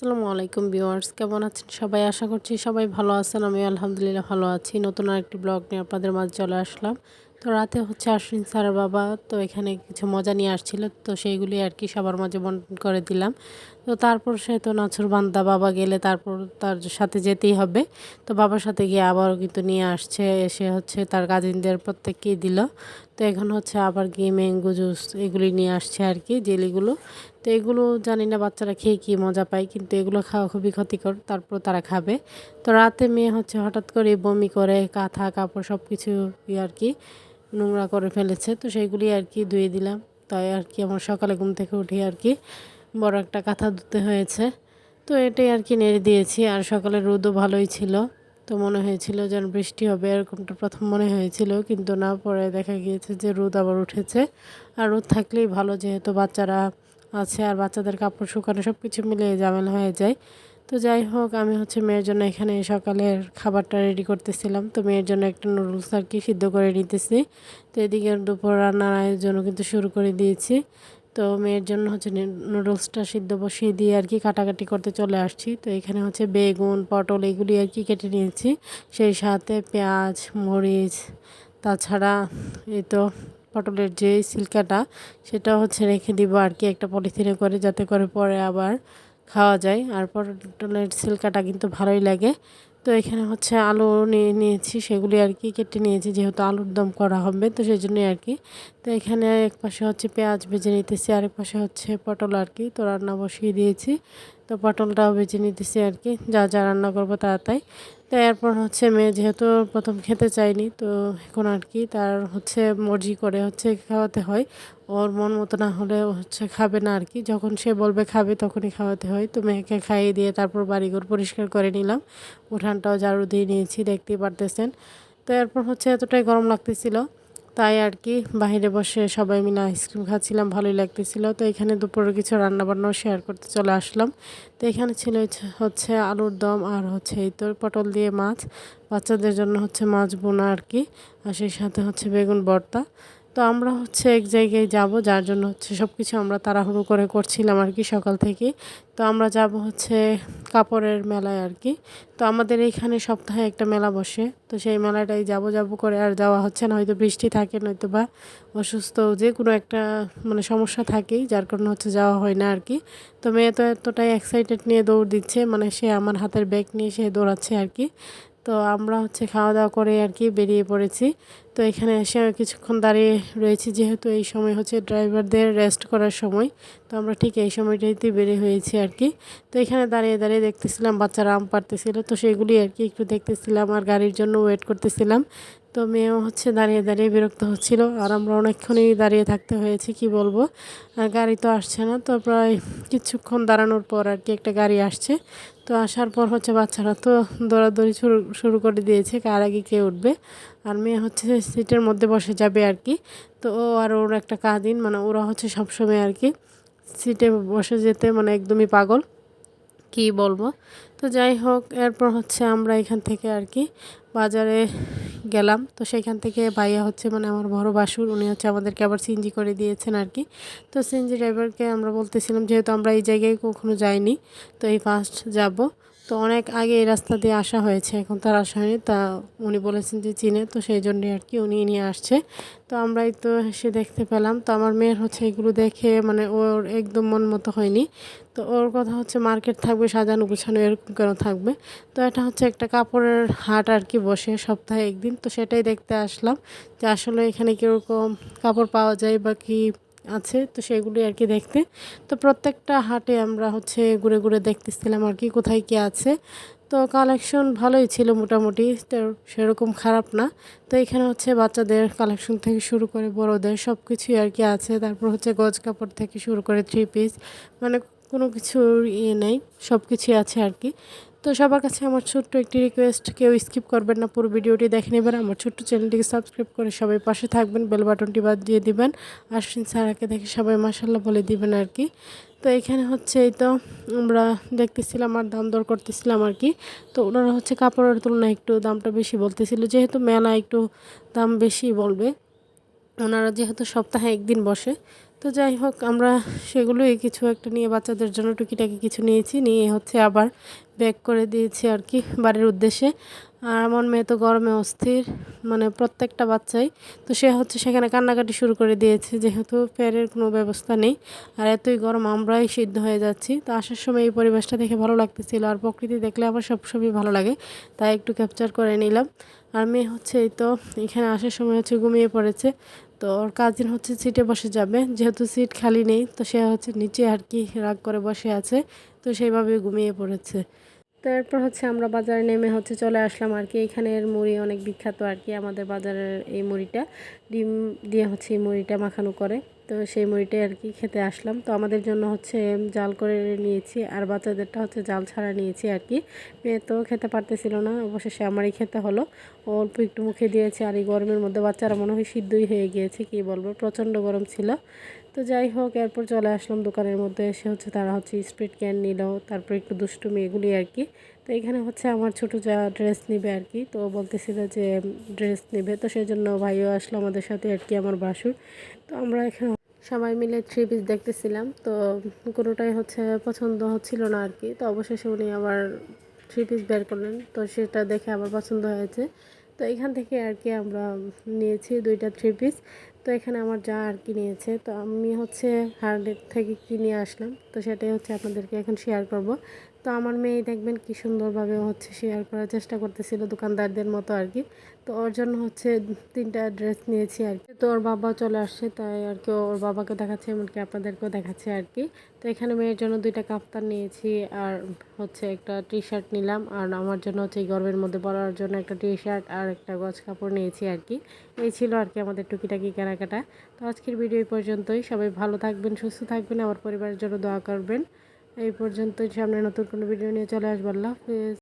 আসসালামু আলাইকুম ভিউয়ার্স, কেমন আছেন সবাই? আশা করছি সবাই ভালো আছেন। আমি আলহামদুলিল্লাহ ভালো আছি। নতুন আরেকটি ব্লগ নিয়ে আপনাদের মাঝে চলে আসলাম। তো রাতে হচ্ছে আশ্বিন স্যারের বাবা তো এখানে কিছু মজা নিয়ে আসছিল, তো সেইগুলি আর কি সবার মাঝে বন্টন করে দিলাম। তো তারপর সে তো নাছোড়বান্দা, বাবা গেলে তারপর তার সাথে যেতেই হবে। তো বাবার সাথে গিয়ে আবারও কিন্তু নিয়ে আসছে, এসে হচ্ছে তার কাজিনদের প্রত্যেককেই দিল। তো এখন হচ্ছে আবার গিয়ে ম্যাঙ্গো জুস এগুলি নিয়ে আসছে আর কি, জেলিগুলো। তো এগুলো জানি না বাচ্চারা খেয়ে কী মজা পায়, কিন্তু এগুলো খাওয়া খুবই ক্ষতিকর, তারপর তারা খাবে। তো রাতে মেয়ে হচ্ছে হঠাৎ করে বমি করে কাঁথা কাপড় সব কিছু আর কি নোংরা করে ফেলেছে, তো সেইগুলি আর কি ধুয়ে দিলাম। তাই আর কি আমার সকালে ঘুম থেকে উঠে আর কি বড় একটা কাঁথা ধুতে হয়েছে। তো এটাই আর কি নেড়ে দিয়েছি। আর সকালে রোদও ভালোই ছিল, তো মনে হয়েছিল যেন বৃষ্টি হবে, এরকমটা প্রথম মনে হয়েছিল, কিন্তু না, পরে দেখা গিয়েছে যে রোদ আবার উঠেছে। আর রোদ থাকলেই ভালো, যেহেতু বাচ্চারা আছে আর বাচ্চাদের কাপড় শুকানো সব কিছু মিলিয়ে ঝামেলা হয়ে যায়। তো যাই হোক, আমি হচ্ছে মেয়ের জন্য এখানে সকালের খাবারটা রেডি করতেছিলাম। তো মেয়ের জন্য একটা নুডলস আর কি সিদ্ধ করে নিতেছি। তো এদিকে দুপুর রান্নার আয়োজনও কিন্তু শুরু করে দিয়েছি। তো মেয়ের জন্য হচ্ছে নুডলসটা সিদ্ধ বসিয়ে দিয়ে আর কি কাটাকাটি করতে চলে আসছি। তো এখানে হচ্ছে বেগুন পটল এগুলি আর কি কেটে নিয়েছি, সেই সাথে পেঁয়াজ মরিচ, তাছাড়া এই তো পটলের যে সিল্কাটা সেটা হচ্ছে রেখে দিব আর কি একটা পলিথিনে করে, যাতে করে পরে আবার খাওয়া যায়। আর পটলের সিল্কাটা কিন্তু ভালোই লাগে। তো এখানে হচ্ছে আলু নিয়েছি, সেগুলি আর কি কেটে নিয়েছি, যেহেতু আলুর দম করা হবে, তো সেই জন্যই আর কি। তো এখানে এক পাশে হচ্ছে পেঁয়াজ ভেজে নিতেছি, আরেক পাশে হচ্ছে পটল আর কি। তো রান্না বসিয়ে দিয়েছি, তো পটলটাও ভেজে নিতেছি আর কি, যা যা রান্না করবো তাড়াতাড়ি। তো এরপর হচ্ছে মেয়ে যেহেতু প্রথম খেতে চায়নি, তো এখন আর কি তার হচ্ছে মর্জি করে হচ্ছে খাওয়াতে হয়। ওর মন মতো না হলে ও হচ্ছে খাবে না আর কি, যখন সে বলবে খাবে তখনই খাওয়াতে হয়। তো মেয়েকে খাইয়ে দিয়ে তারপর বাড়িঘর পরিষ্কার করে নিলাম, উঠানটাও ঝাড়ু দিয়ে নিয়েছি, দেখতেই পারতেছেন। তো এরপর হচ্ছে এতটাই গরম লাগতেছিল, তাই আর কি বাইরে বসে সবাই মিলে আইসক্রিম খাচ্ছিলাম, ভালোই লাগতেছিল। তো এখানে দুপুরে কিছু রান্নাবান্নাও শেয়ার করতে চলে আসলাম। তো এখানে ছিল হচ্ছে আলুর দম, আর হচ্ছে এই তো পটল দিয়ে মাছ, বাচ্চাদের জন্য হচ্ছে মাছ বোনা আর কি, আর সেই সাথে হচ্ছে বেগুন ভর্তা। তো আমরা হচ্ছে এক জায়গায় যাব, যার জন্য হচ্ছে সব কিছু আমরা তাড়াহুড়ো করে করছিলাম আর কি সকাল থেকে। তো আমরা যাব হচ্ছে কাপড়ের মেলায় আর কি। তো আমাদের এইখানে সপ্তাহে একটা মেলা বসে, তো সেই মেলাটাই যাব যাব করে আর যাওয়া হচ্ছে না, হয়তো বৃষ্টি থাকে নয়তো বা অসুস্থ, যে কোনো একটা মানে সমস্যা থাকেই, যার কারণে হচ্ছে যাওয়া হয় না আর কি। তো মেয়ে তো এতটাই এক্সাইটেড নিয়ে দৌড় দিচ্ছে, মানে সে আমার হাতের ব্যাগ নিয়ে সে দৌড়াচ্ছে আর কি। তো আমরা হচ্ছে খাওয়া দাওয়া করে আর কি বেরিয়ে পড়েছি। তো এখানে এসে কিছুক্ষণ দাঁড়িয়ে রয়েছি, যেহেতু এই সময় হচ্ছে ড্রাইভারদের রেস্ট করার সময়। তো আমরা ঠিক এই সময়টাইতে বেরিয়ে হয়েছি আর কি। তো এখানে দাঁড়িয়ে দাঁড়িয়ে দেখতেছিলাম বাচ্চারা আম পাড়তেছিল, তো সেগুলি আর কি একটু দেখতেছিলাম আর গাড়ির জন্য ওয়েট করতেছিলাম। তো মেয়েও হচ্ছে দাঁড়িয়ে দাঁড়িয়ে বিরক্ত হচ্ছিল, আর আমরা অনেকক্ষণই দাঁড়িয়ে থাকতে হয়েছে, কি বলবো। আর গাড়ি তো আসছে না, তো প্রায় কিছুক্ষণ দাঁড়ানোর পর আর কি একটা গাড়ি আসছে। তো আসার পর হচ্ছে বাচ্চারা তো দৌড়াদৌড়ি শুরু শুরু করে দিয়েছে, কার আগে কে উঠবে। আর মেয়ে হচ্ছে সিটের মধ্যে বসে যাবে আর কি। তো ও আর ওর একটা কাজিন, মানে ওরা হচ্ছে সবসময় আর কি সিটে বসে যেতে মানে একদমই পাগল, কি বলবো। তো যাই হোক, এরপর হচ্ছে আমরা এখান থেকে আর কি বাজারে গেলাম। তো সেখান থেকে ভাইয়া হচ্ছে মানে আমার বড় বাসুর, উনি হচ্ছে আমাদেরকে আবার সিএনজি করে দিয়েছেন আর কি। তো সিএনজি ড্রাইভারকে আমরা বলতেছিলাম, যেহেতু আমরা এই জায়গায় কখনো যাইনি, তো এই ফার্স্ট যাব। তো অনেক আগে এই রাস্তা দিয়ে আসা হয়েছে, এখন তার আসা হয়নি, তা উনি বলেছেন যে চিনে, তো সেই জন্যে আর কি উনি নিয়ে আসছে। তো আমরাই তো এসে দেখতে পেলাম। তো আমার মেয়ের হচ্ছে এগুলো দেখে মানে ওর একদম মন মতো হয়নি। তো ওর কথা হচ্ছে মার্কেট থাকবে সাজানো গুছানো, এরকম কেন থাকবে। তো এটা হচ্ছে একটা কাপড়ের হাট আর কি, বসে সপ্তাহে একদিন। তো সেটাই দেখতে আসলাম যে আসলে এখানে কীরকম কাপড় পাওয়া যায় বা কী আছে, তো সেগুলি আর কি দেখতে। তো প্রত্যেকটা হাটে আমরা হচ্ছে ঘুরে ঘুরে দেখতেছিলাম আর কি কোথায় কী আছে। তো কালেকশন ভালোই ছিল মোটামুটি, তো সেরকম খারাপ না। তো এখানে হচ্ছে বাচ্চাদের কালেকশন থেকে শুরু করে বড়দের সব কিছুই আর কি আছে। তারপর হচ্ছে গজ কাপড় থেকে শুরু করে থ্রি পিস, মানে কোনো কিছুর ইয়ে নেই, সব কিছুই আছে আর কি। তো সবার কাছে আমার ছোট্ট একটি রিকোয়েস্ট, কেউ স্কিপ করবেন না, পুরো ভিডিওটি দেখে নেবেন। আমার ছোট্ট চ্যানেলটিকে সাবস্ক্রাইব করে সবাই পাশে থাকবেন, বেল বাটনটি বাজিয়ে দিবেন। আশ্বিন স্যারাকে দেখে সবাই মাশাল্লাহ বলে দিবেন আর কি। তো এখানে হচ্ছে এই তো আমরা দেখতেছিলাম আর দাম দর করতেছিলাম আর কি। তো ওনারা হচ্ছে কাপড়ের তুলনায় একটু দামটা বেশি বলতেছিল, যেহেতু মেলা একটু দাম বেশি বলবে, ওনারা যেহেতু সপ্তাহে একদিন বসে, তো যাই হোক আমরা সেগুলোই কিছু একটা নিয়ে বাচ্চাদের জন্য টুকিটাকি কিছু নিয়েছি, নিয়ে হচ্ছে আবার ব্যাক করে দিয়েছি আর কি বাড়ির উদ্দেশ্যে। আর আমার মেয়ে তো গরমে অস্থির, মানে প্রত্যেকটা বাচ্চাই। তো সে হচ্ছে সেখানে কান্নাকাটি শুরু করে দিয়েছে, যেহেতু ফ্যানের কোনো ব্যবস্থা নেই আর এতই গরম আমরাই সিদ্ধ হয়ে যাচ্ছি। তো আসার সময় এই পরিবেশটা দেখে ভালো লাগতেছিল, আর প্রকৃতি দেখলে আমার সবসময় ভালো লাগে, তাই একটু ক্যাপচার করে নিলাম। আর মেয়ে হচ্ছে এই তো এখানে আসার সময় হচ্ছে ঘুমিয়ে পড়েছে। তো ওর কাজিন হচ্ছে সিটে বসে যাবে, যেহেতু সিট খালি নেই তো সে হচ্ছে নিচে আর কি রাগ করে বসে আছে, তো সেইভাবে ঘুমিয়ে পড়েছে। তারপর হচ্ছে আমরা বাজারে নেমে হচ্ছে চলে আসলাম আর কি। এখানের মুড়ি অনেক বিখ্যাত আর কি, আমাদের বাজারের এই মুড়িটা ডিম দিয়ে হচ্ছে এই মুড়িটা মাখানো করে, তো সেই মুড়িটাই আর কি খেতে আসলাম। তো আমাদের জন্য হচ্ছে জাল করে নিয়েছি আর বাচ্চাদেরটা হচ্ছে জাল ছাড়া নিয়েছি আর কি। মেয়ে তো খেতে পারতেছিল না, অবশেষে আমারই খেতে হলো। অল্প একটু মুখে দিয়েছে, আর এই গরমের মধ্যে বাচ্চারা মনে হয় সিদ্ধই হয়ে গিয়েছে, কি বলবো, প্রচণ্ড গরম ছিল। তো যাই হোক এরপর চলে আসলাম দোকানের মধ্যে, এসে হচ্ছে তারা হচ্ছে স্প্রিট ক্যান নিল, তারপর একটু দুষ্টুমি এগুলি আর কি। তো এখানে হচ্ছে আমার ছোটো যা ড্রেস নিবে আর কি, তো বলতেছিল যে ড্রেস নেবে, তো সেই জন্য ভাইও আসলো আমাদের সাথে আর কি, আমার বাসুর। তো আমরা এখানে সবাই মিলে থ্রি পিস দেখতেছিলাম, তো কোনোটাই হচ্ছে পছন্দ হচ্ছিল না আর কি। তো অবশেষে উনি আবার থ্রি পিস বের করলেন, তো সেটা দেখে আমার পছন্দ হয়েছে। তো এখান থেকে আর কি আমরা নিয়েছি দুইটা থ্রি পিস। তো এখানে আমার যা আর কি নিয়েছে, তো আমি হচ্ছে হার্ডের থেকে কিনে আসলাম, তো সেটাই হচ্ছে আপনাদেরকে এখন শেয়ার করব। তো আমার মেয়ে দেখবেন কি সুন্দরভাবে হচ্ছে শেয়ার করার চেষ্টা করতেছিল দোকানদারদের মতো আর কি। তো ওর জন্য হচ্ছে তিনটা ড্রেস নিয়েছি আর কি। তো ওর বাবা চলে আসছে, তাই আর কি ওর বাবাকে দেখাচ্ছে, এমনকি আপনাদেরকেও দেখাচ্ছে আর কি। তো এখানে মেয়ের জন্য দুইটা কাপ্তান নিয়েছি, আর হচ্ছে একটা টি শার্ট নিলাম, আর আমার জন্য হচ্ছে এই গরমের মধ্যে পরার জন্য একটা টি শার্ট আর একটা গজ কাপড় নিয়েছি আর কি। এই ছিল আর কি আমাদের টুকিটাকি কেনাকাটা। তো আজকের ভিডিও এই পর্যন্তই, সবাই ভালো থাকবেন, সুস্থ থাকবেন, আমার পরিবারের জন্য দোয়া করবেন। এই পর্যন্তই, সামনে নতুন কোনো ভিডিও নিয়ে চলে আসবো। আল্লাহ হাফেজ।